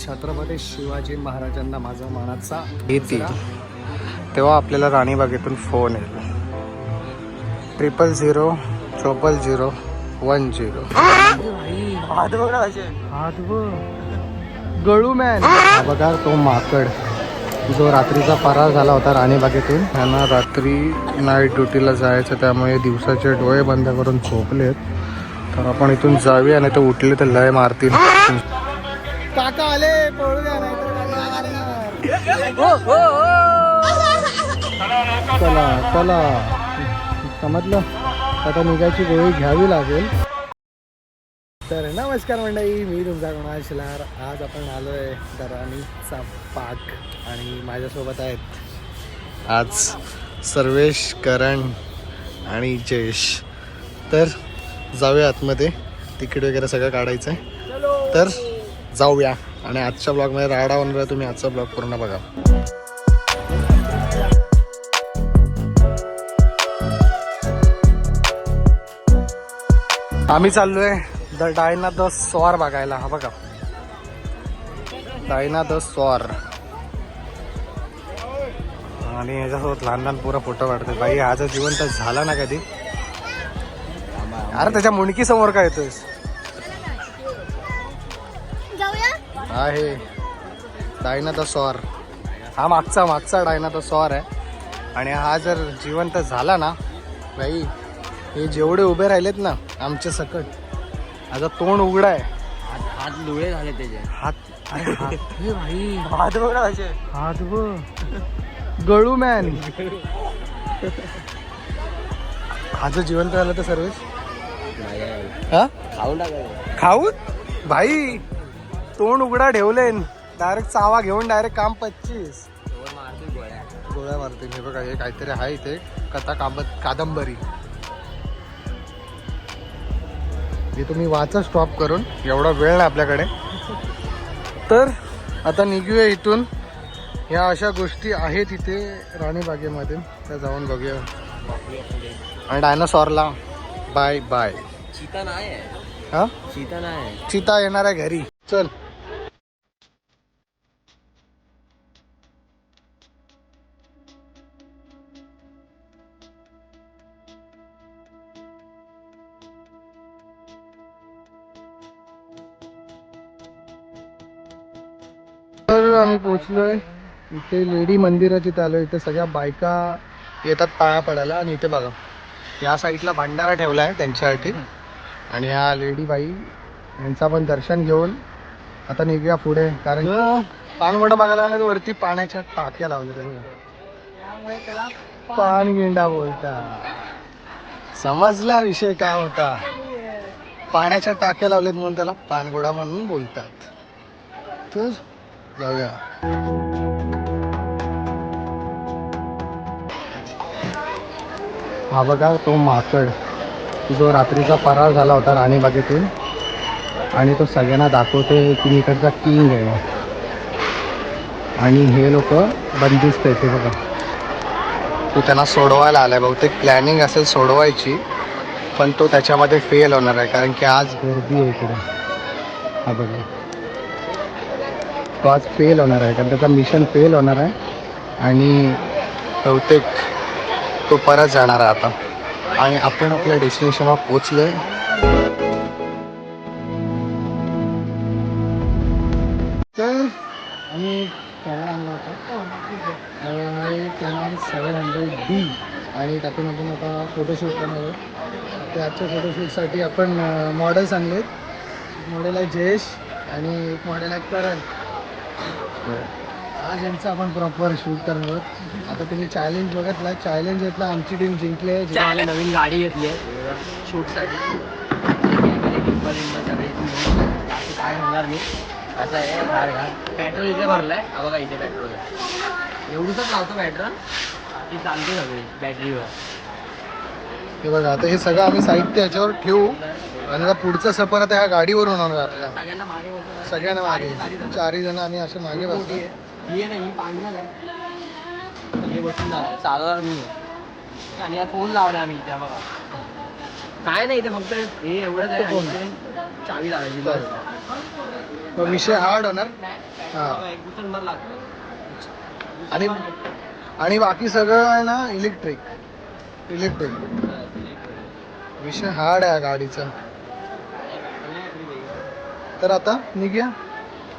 छत्रपती शिवाजी महाराजांना माझा मानाचा येतील तेव्हा आपल्याला राणीबागेतून फोन येईल 0000010. गळू मॅन हा बघा तो माकड जो रात्रीचा फरार झाला होता राणीबागेतून. त्यांना रात्री नाईट ड्युटीला जायचं, त्यामुळे दिवसाचे डोळे बंद करून झोपलेत. तर आपण इथून जाऊया आणि ते उठले तर लय मारतील. काका आले पळूया नाहीतर चला चला समजलं. आता निघायची गोळी घ्यावी लागेल. तर नमस्कार मंडळी, मी तुमचा कुणाल शिलार. आज आपण आलो आहे राणीचा बाग आणि माझ्यासोबत आहेत आज सर्वेश, करण आणि जयेश. तर जाऊया आतमध्ये, तिकीट वगैरे सगळं काढायचं आहे. तर जाऊया आणि आजच्या ब्लॉगमध्ये राडा होणार आहे. तुम्ही आजचा ब्लॉग पूर्ण बघा. आम्ही चाललोय द डायना द स्वार बघायला. हा बघा, डायना द स्वार. आणि याच्यासोबत लहान लहान पुरा फोटो काढतात. बाई हा जर जिवंत झाला ना कधी. अरे त्याच्या मुंडकी समोर काय येतोयस. आहे डायना द स्वार. हा मागचा डायना द स्वार आहे. आणि हा जर जिवंत झाला ना बाई, हे जेवढे उभे राहिलेत ना आमचे सकट, आता तोंड उघडा आहे. हात लुळे झाले त्याचे. हात, अरे हात हे भाई, हात बघा असे. हात बघ. गळू मॅन. हा जो जिवंत झाला तर सर्वेश हा खाऊन टाकायचं. खाऊ भाई, तोंड उघडा ठेवले, डायरेक्ट चावा घेऊन डायरेक्ट काम 25 गोळ्या मारतील. हे बघा, हे काहीतरी आहे इथे कथा कादंबरी. हे तुम्ही वाचा स्टॉप करून, एवढा वेळ नाही आपल्याकडे. तर आता निघूया इथून. ह्या अशा गोष्टी आहेत इथे राणीबागेमध्ये, त्या जाऊन बघूया. आणि डायनासॉरला बाय बाय. चीता नाही आहे. हा, चीता नाही. चिता येणार आहे घरी. चल. तर आम्ही पोहोचलोय इथे लेडी मंदिराची. आलो इथे सगळ्या बायका येतात पाया पडायला. आणि इथे बघा, या साईडला भांडारा ठेवला आहे त्यांच्यासाठी. आणि ह्या लेडी बाई यांचा पण दर्शन घेऊन आता निघूया पुढे. कारण पानवडा बघायला आला तर वरती पाण्याच्या टाक्या लावल्या, पानगिंडा बोलतात. समजला विषय काय होता. पाण्याच्या टाक्या लावल्यात म्हणून त्याला पानगोडा म्हणून बोलतात. तर जाऊया. हा बघा तो माकड जो रात्रीचा फरार झाला होता राणीबागेतून. आणि तो सगळ्यांना दाखवते की मी इकडचा किंग आहे. आणि हे लोक बंदिस्त आहेत. ते बघा, तो त्यांना सोडवायला आलाय. बहुतेक प्लॅनिंग असेल सोडवायची, पण तो त्याच्यामध्ये फेल होणार आहे. कारण की आज गर्दी आहे इकडे. हा बघा, तो आज फेल होणार आहे, कारण त्याचा मिशन फेल होणार आहे. आणि बहुतेक तो परत जाणार आहे आता. आणि आपण आपल्या डेस्टिनेशनवर पोचलोय. तर आम्ही कॅमेरा आणला होता, कॅमेरा 700D. आणि त्यातून आपण आता फोटोशूट करणार आहोत. त्या आजच्या फोटोशूटसाठी आपण मॉडेल्स आणलेत. एक मॉडेल आहे जयेश आणि एक मॉडेल आहे करण. आज यांचं आपण प्रॉपर शूट करणार आहोत. आता तुम्ही चॅलेंज बघितला. चॅलेंज घेतला, आमची टीम जिंकली आहे. आम्ही नवीन गाडी घेतली आहे शूटसाठी. असं काय होणार नाही. असं आहे, पेट्रोल इथे भरलाय. बघा इथे पेट्रोल आहे. एवढंच लावतो पेट्रोल, ती चालते सगळी बॅटरीवर. हे बघा, आता हे सगळं आम्ही साहित्य याच्यावर ठेवू. आणि आता पुढचा सफर आता ह्या गाडीवरून होणार. सगळ्यांना मागे बसवलं. सगळ्यांना मागे, 4 जण आम्ही असे मागे बसतो. हे नाही, मी पांढरा आहे. हे बसून चालवणार मी. आणि फोन लावला आम्ही इथे. बघा काय नाही, इथे फक्त हे एवढंच आहे. चावी लावायची बस. मग विषय हार्ड होणार. हा एक दिवस लागतो. आणि बाकी सगळं आहे ना इलेक्ट्रिक. विषय हार्ड आहे गाडीचा. तर आता निघूया,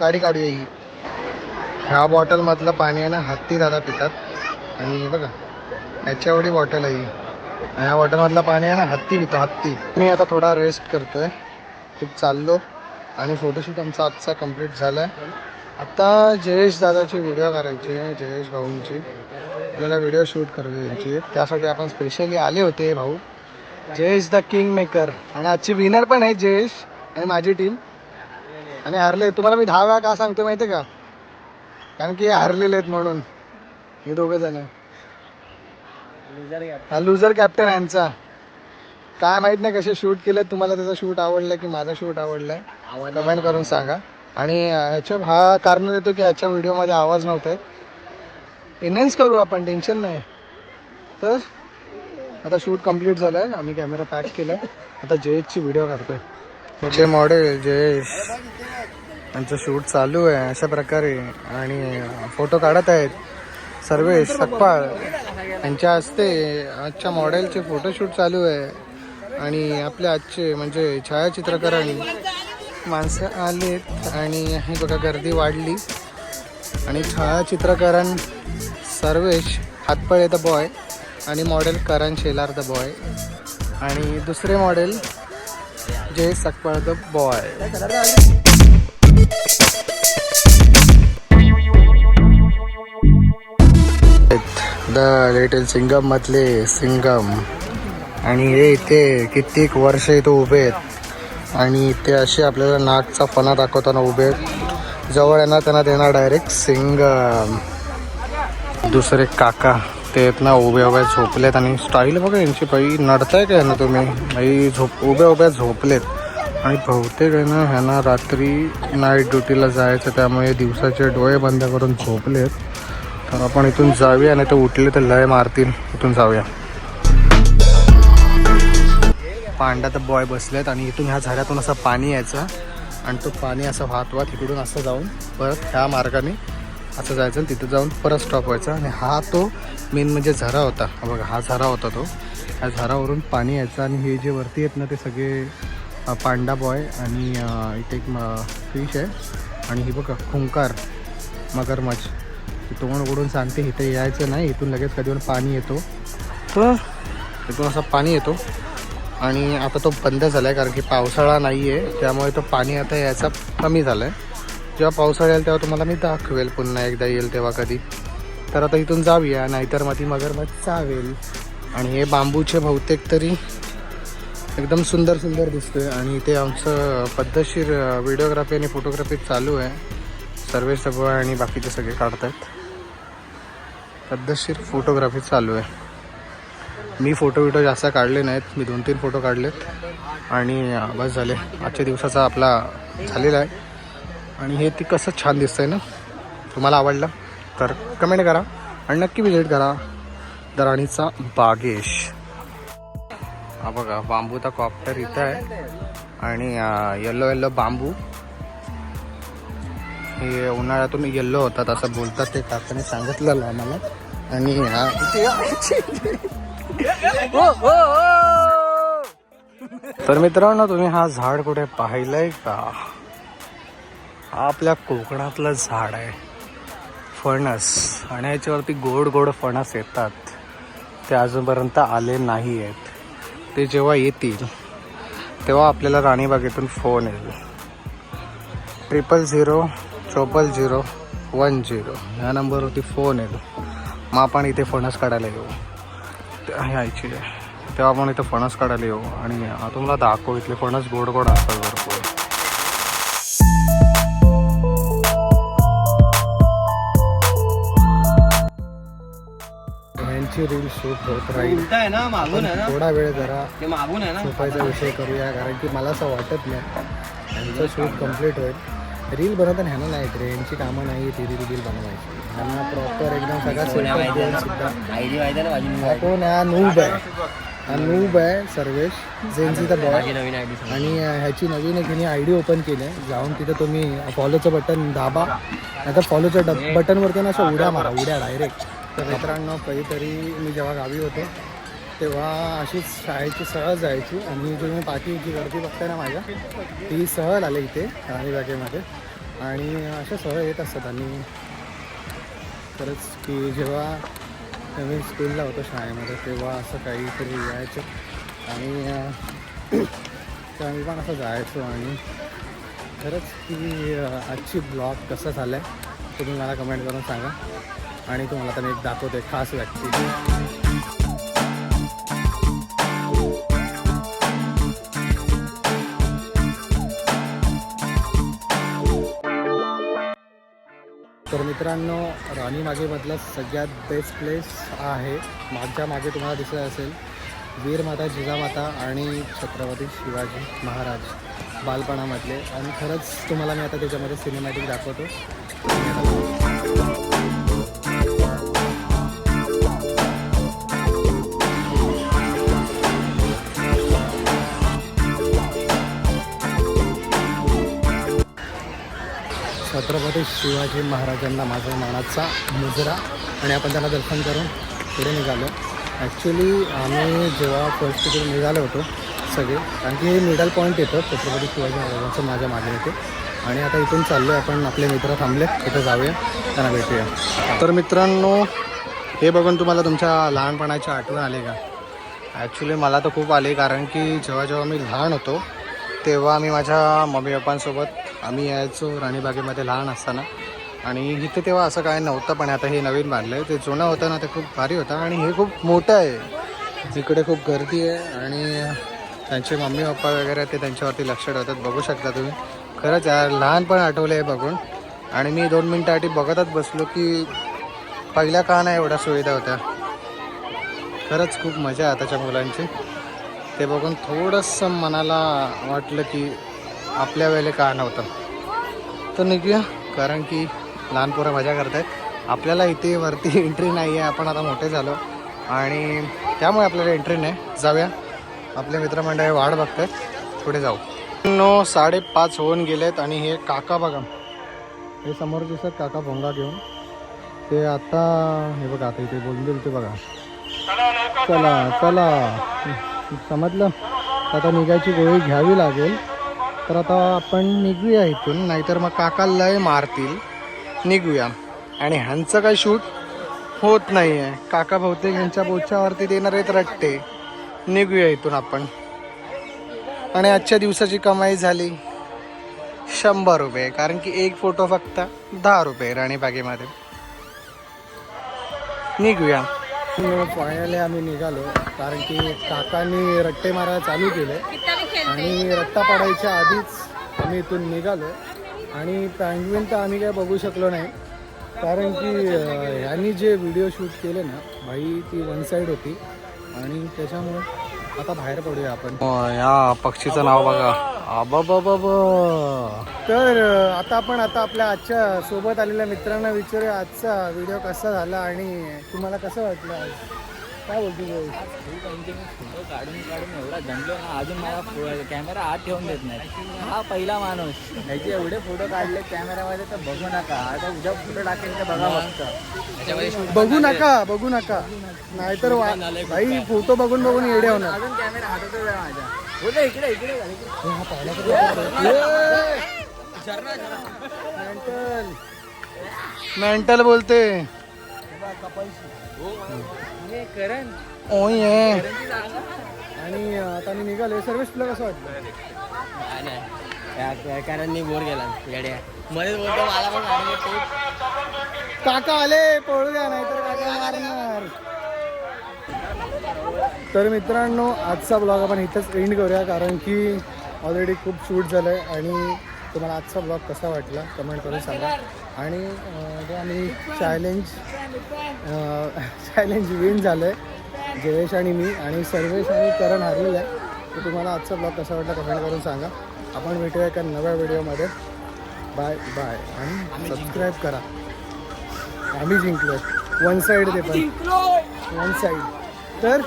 गाडी काढूया. ही ह्या बॉटल मधलं पाणी आहे ना हत्ती दादा पितात. आणि बघा ह्याच्या एवढी बॉटल आहे ही. ह्या बॉटल मधलं पाणी आहे ना हत्ती पितो, हत्ती. मी आता थोडा रेस्ट करतोय, खूप चाललो. आणि फोटोशूट आमचा आजचा कम्प्लीट झालाय. आता जयेश दादाची व्हिडिओ करायची आहे, जयेश भाऊंची. आपल्याला व्हिडिओ शूट करायची, त्यासाठी आपण स्पेशली आले होते. भाऊ जयेश द किंग मेकर. आणि आजची विनर पण आहे जयेश आणि माझी टीम. आणि हारले. तुम्हाला मी 10 वेळा का सांगतो माहिती आहे का? कारण की हारलेले आहेत म्हणून. हे दोघं जण हा लुझर कॅप्टन यांचा. काय माहित नाही कसे शूट केले. तुम्हाला त्याचा शूट आवडला की माझा शूट आवडलाय कमेंट करून सांगा. आणि ह्याच्या हा कारण देतो की ह्याच्या व्हिडिओमध्ये आवाज नव्हता. एनहान्स करू आपण, टेन्शन नाही. तर आता शूट कम्प्लीट झालं आहे. आम्ही कॅमेरा पॅक केला आहे. आता जयेशची व्हिडिओ करतोय. त्याचे मॉडेल जयेश यांचं शूट चालू आहे अशा प्रकारे. आणि फोटो काढत आहेत सर्वेश सकपाळ यांच्या हस्ते. आजच्या मॉडेलचे फोटोशूट चालू आहे. आणि आपल्या आजचे म्हणजे छायाचित्रकरण माणसं आलेत. आणि हे बघा गर्दी वाढली. आणि छायाचित्रकरण सर्वेश हातपळे द बॉय आणि model Karan Shelar the boy. आणि दुसरे model Jay Sakpal the boy. The little Singham मधले सिंगम. आणि हे इथे कित्येक वर्ष इथे उभे आहेत. आणि इथे असे आपल्याला नागचा फणा दाखवताना उभे आहेत. जवळ येणार त्यांना देणार डायरेक्ट सिंगम. दुसरे काका ते आहेत ना उभ्या झोपलेत. आणि स्टाईल बघा यांची. बाई नडताय काय ना तुम्ही? बाई उभ्या झोपलेत. आणि बहुतेक आहे ना ह्यांना रात्री नाईट ड्युटीला जायचं, त्यामुळे दिवसाचे डोळे बंद करून झोपलेत. तर आपण इथून जाऊया, नाही तर उठले तर लय मारतील. इथून जाऊया. पांडा तर बॉय बसलेत. आणि इथून ह्या झाडातून असं पाणी यायचं. आणि तो पाणी असं वाहत इकडून असं जाऊन परत ह्या मार्गाने असं जायचं. आणि तिथं जाऊन परत स्टॉप व्हायचा. आणि हा तो मेन म्हणजे झरा होता. बघा हा झरा होता तो. ह्या झरावरून पाणी यायचं. आणि हे जे वरती आहेत ना ते सगळे पांडा बॉय. आणि इथे एक फिश आहे. आणि ही बघा खुंकार मगरमच्छ. तोंड उघडून सांगते इथे यायचं नाही, इथून लगेच कधी पाणी येतो. तर इथून असं पाणी येतो. आणि आता तो बंद झाला आहे कारण की पावसाळा नाही आहे, त्यामुळे तो पाणी आता यायचा कमी झाला आहे. जेव्हा पावसाळा येईल तेव्हा तुम्हाला मी दाखवेल पुन्हा एकदा येईल तेव्हा कधी. तर आता इथून जाऊया, नाहीतर मग ती मगरमच्छ चावेल. आणि हे बांबूचे बहुतेक तरी एकदम सुंदर दिसतोय. आणि इथे आमचं पद्धतशीर व्हिडिओग्राफी आणि फोटोग्राफी चालू आहे. सर्वेश सगळं आणि बाकीचे सगळे काढत आहेत. पद्धतशीर फोटोग्राफी चालू आहे. मी फोटो जास्त काढले नाहीत. मी 2-3 फोटो काढलेत. आणि बस झाले. आजच्या दिवसाचा आपला झालेला आहे. आणि हे ती कसं छान दिसतंय ना. तुम्हाला आवडलं तर कमेंट करा. आणि नक्की विजिट करा द राणीचा बागेश. हा बघा बांबूचा कॉप्टर इथं आहे. आणि येल्लो बांबू. हे उन्हाळ्यातून येल्लो होतात असं बोलतात ते काकाने सांगितलेलं आम्हाला. आणि तर मित्रांनो तुम्ही हा झाड कुठे पाहिलंय का? हा आपल्या कोकणातलं झाड आहे फणस. आणि याच्यावरती गोड फणस येतात. ते अजूनपर्यंत आले नाही आहेत. ते जेव्हा येतील तेव्हा आपल्याला राणीबागेतून फोन येईल. 0000010 ह्या नंबरवरती फोन येईल. मग आपण इथे फणस काढायला येऊ. यायची तेव्हा आपण इथे फणस काढायला येऊ. आणि तुम्हाला दाखवू इथले फणस गोड असतात भरपूर. यांची रील शूट होत राहील. थोडा वेळ जरा झोपायचा विषय करूया, कारण की मला असं वाटत नाही यांचं शूट कम्प्लीट होईल. रील बनवताना ह्यानं नाही रे, यांची कामं नाही ती रील बनवायची. ह्यांना प्रॉपर एकदम सगळा सेटअप देऊन सुद्धा कोण हा नूब आहे. हा नूब आहे सर्वेश झेनझीचा बॉय. माझी नवीन आयडी आणि ह्याची नवीन एक हिने आय डी ओपन केली आहे. जाऊन तिथं तुम्ही फॉलोचं बटन दाबा, नाही तर फॉलोच्या बटनवरती ना असं उड्या मारा, उड्या डायरेक्ट. तर मित्रांनो कधीतरी मी जेव्हा गावी होतो तेव्हा अशीच शाळेची सहल जायची आणि जो मी पाठीची गर्दी बघते ना माझ्या, ती सहल आले इथे राणीबागेमध्ये. आणि अशा सहल येत असतात. आणि खरंच की जेव्हा नवीन स्कूलला होतो शाळेमध्ये तेव्हा असं काहीतरी यायचं आणि तेव्हा मी पण असं जायचो. आणि खरंच की आजची ब्लॉग कसं झालं आहे तुम्ही मला कमेंट करून सांगा. आणि तुम्हाला आता मी एक दाखवतो एक खास व्यक्ती. तर मित्रांनो राणीबागेमधला सगळ्यात बेस्ट प्लेस आहे. माझ्या मागे तुम्हाला दिसत असेल वीरमाता जिजामाता आणि छत्रपती शिवाजी महाराज बालपणामधले. आणि खरंच तुम्हाला मी आता त्याच्यामध्ये सिनेमॅटिक दाखवतो. छत्रपती शिवाजी महाराजांना माझ्या मानाचा मुजरा. आणि आपण त्याला दर्शन करून पुढे निघालो. ॲक्च्युली आम्ही जेव्हा फर्स्ट तिकडे निघालो होतो सगळे, कारण की हे मिडल पॉईंट येतं छत्रपती शिवाजी महाराजांचं माझ्या मागे येते. आणि आता इथून चाललो आहे आपण, आपले मित्र थांबले तिथं जाऊया, त्यांना भेटूया. तर मित्रांनो हे बघून तुम्हाला तुमच्या लहानपणाची आठवण आली का? ॲक्च्युली मला तर खूप आली, कारण की जेव्हा मी लहान होतो तेव्हा मी माझ्या मम्मी पप्पांसोबत आम्ही यायचो राणीबागेमध्ये लहान असताना. आणि इथे तेव्हा असं काय नव्हतं, पण आता हे नवीन बांधलं आहे. ते जुनं होतं ना, ते खूप भारी होतं. आणि हे खूप मोठं आहे, इकडे खूप गर्दी आहे. आणि त्यांचे मम्मी पप्पा वगैरे ते त्यांच्यावरती लक्ष ठेवतात, बघू शकता तुम्ही. खरंच यार लहानपण आठवलं आहे बघून. आणि मी 2 मिनटासाठी बघतच बसलो की पहिल्या का नाही एवढ्या सुविधा होत्या. खरंच खूप मजा आहे आताच्या मुलांची. ते बघून थोडंसं मनाला वाटलं की आपल्या वेळेला का नव्हतं. तर निघूया, कारण की लहान पोरं मजा करत आहेत. आपल्याला इथे वरती एंट्री नाही आहे, आपण आता मोठे झालो आणि त्यामुळे आपल्याला एंट्री नाही. जाऊया, आपले मित्रमंडळी वाट बघत आहेत, पुढे जाऊ. 5:30 होऊन गेलेत. आणि हे काका बघा, हे समोर दिसत काका भोंगा घेऊन, ते आता हे बघा आता इथे बोलून ते बघा. चला चला समजलं, आता निघायची गोळी घ्यावी लागेल. तर आता आपण निघूया इथून, नाहीतर मग काका लय मारतील. निघूया. आणि ह्यांचं काही शूट होत नाही आहे, काका बहुतेक ह्यांच्या बोच्यावरती देणार आहेत रट्टे. निघूया इथून आपण. आणि आजच्या दिवसाची कमाई झाली 100 रुपये, कारण की एक फोटो फक्त 10 रुपये राणीबागेमध्ये. निघूया. फायनली आम्ही निघालो, कारण की काकांनी रट्टे मारायला चालू केले आणि रट्टा पडायच्या आधीच आम्ही इथून निघालो. आणि पँग्विन तर आम्ही काय बघू शकलो नाही, कारण की ह्यांनी जे व्हिडिओ शूट केले ना भाई, ती वन साईड होती. आणि त्याच्यामुळे आता बाहेर पडूया आपण. या पक्षीचं नाव बघा, तर आता आपण आपल्या आजच्या सोबत आलेल्या मित्रांना विचारूया आजचा व्हिडिओ कसा झाला आणि तुम्हाला कसं वाटलं आज. काय बोलतो फोटो काढून एवढा जमलो ना, अजून मला कॅमेरा आत ठेवून देत नाही. हा पहिला माणूस, त्याचे एवढे फोटो काढले कॅमेऱ्यामध्ये, तर बघू नका. आता उद्या फोटो टाकेल तर बघा फक्त. बघू नका नाहीतर भाई फोटो बघून येडे होणार. अजून कॅमेरा हातात आहे माझ्या. बोलतो इकडे मेंटल बोलते. करण ओय आहे. आणि आता मी निघाले. सर्विस तुला कसं वाटलं? कारण बोर गेला येड्या मध्येच बोलतो मला पण. काका आले, पळू द्या नाहीतर काका मारणार. तर मित्रांनो आजचा ब्लॉग आपण इथंच एंड करूया, कारण की ऑलरेडी खूप शूट झालं आहे. आणि तुम्हाला आजचा ब्लॉग कसा वाटला कमेंट करून सांगा. आणि जे आम्ही चॅलेंज विन झालं आहे, जयेश आणि मी, आणि सर्वेश आणि करण हारलेलं आहे. तर तुम्हाला आजचा ब्लॉग कसा वाटला कमेंट करून सांगा. आपण भेटूया एका नव्या व्हिडिओमध्ये. Bye bye. आणि सबस्क्राईब करा. आम्ही जिंकलो वन साईड, ते पण वन साईड. तर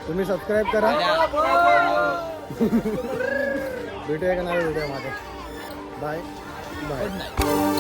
तुम्ही सबस्क्राईब करा. भेटूया का नाही व्हिडिओ मध्ये. Bye bye.